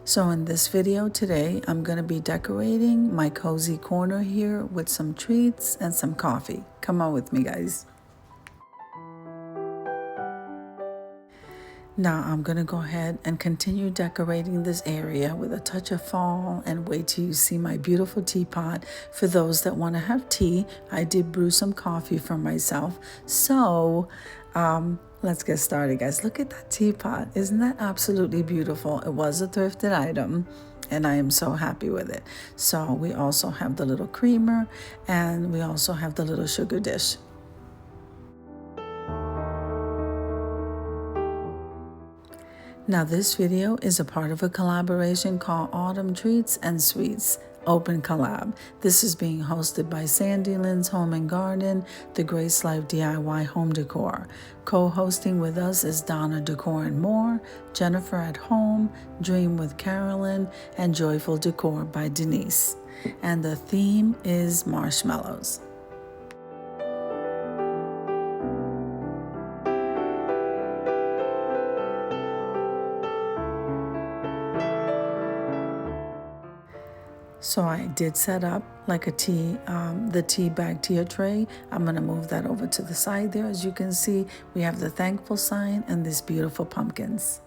So in this video today, I'm going to be decorating my cozy corner here with some treats and some coffee. Come on with me, guys. Now I'm going to go ahead and continue decorating this area with a touch of fall, and wait till you see my beautiful teapot. For those that want to have tea, I did brew some coffee for myself. So let's get started, guys. Look at that teapot. Isn't that absolutely beautiful? It was a thrifted item, and I am so happy with it. So we also have the little creamer, and we also have the little sugar dish. Now this video is a part of a collaboration called Autumn Treats and Sweets Open Collab. This is being hosted by Sandy Lynn's Home and Garden, the Grace Life DIY Home Decor. Co-hosting with us is Donna Decor and More, Jennifer at Home, Dream with Carolyn, and Joyful Decor by Denise. And the theme is marshmallows. So I did set up like a the tea bag tier tray. I'm gonna move that over to the side there. As you can see, we have the thankful sign and these beautiful pumpkins.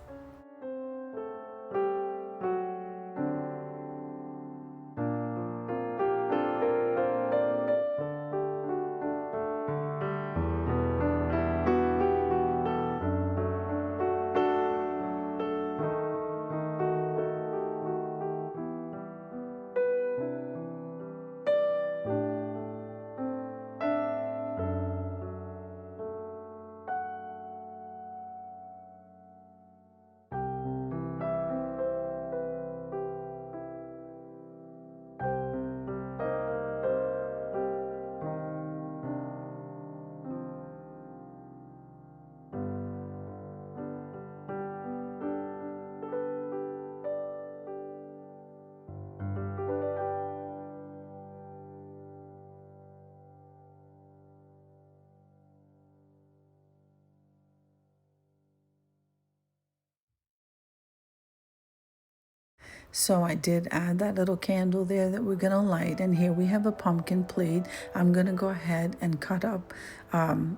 So I did add that little candle there that we're gonna light, and here we have a pumpkin plate. I'm gonna go ahead and cut up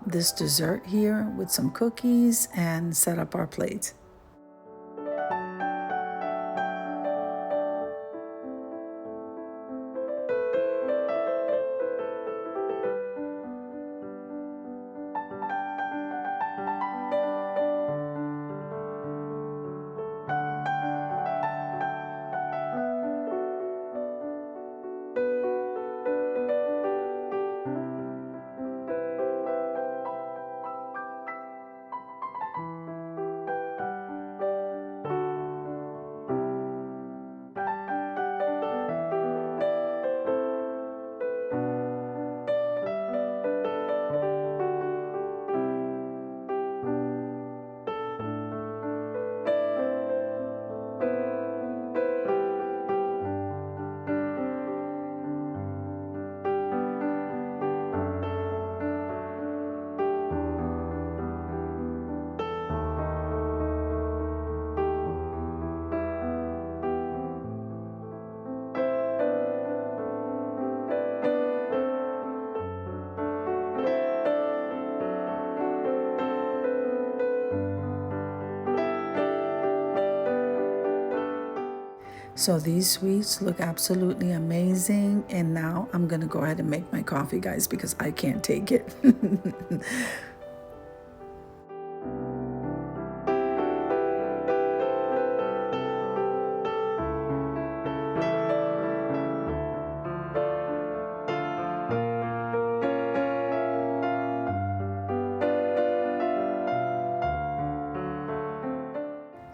this dessert here with some cookies and set up our plate. So these sweets look absolutely amazing. And now I'm gonna go ahead and make my coffee, guys, because I can't take it.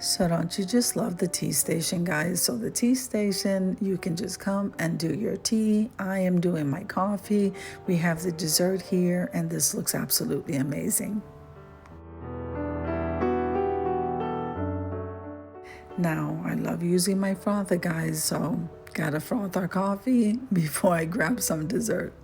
So don't you just love the tea station, guys? So the tea station, you can just come and do your tea. I am doing my coffee. We have the dessert here, and this looks absolutely amazing. Now, I love using my frother, guys, so gotta froth our coffee before I grab some dessert.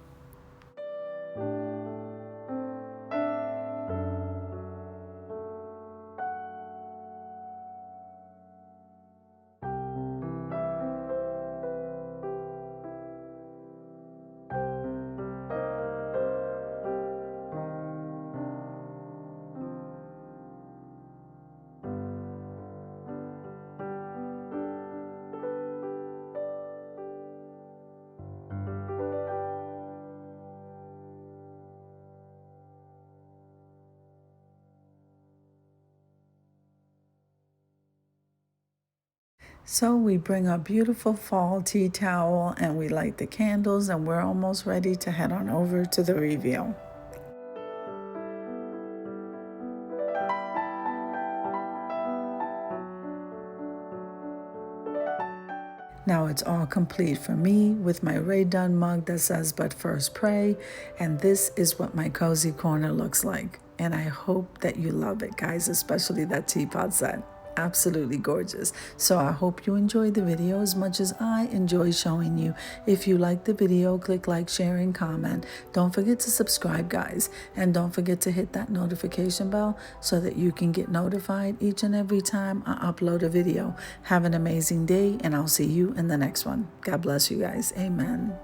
So we bring our beautiful fall tea towel and we light the candles, and we're almost ready to head on over to the reveal. Now it's all complete for me with my Ray Dunn mug that says, "But first pray," and this is what my cozy corner looks like. And I hope that you love it, guys, especially that teapot set. Absolutely gorgeous. So I hope you enjoyed the video as much as I enjoy showing you. If you like the video, click like, share, and comment. Don't forget to subscribe, guys, and don't forget to hit that notification bell so that you can get notified each and every time I upload a video. Have an amazing day, and I'll see you in the next one. God bless you guys. Amen.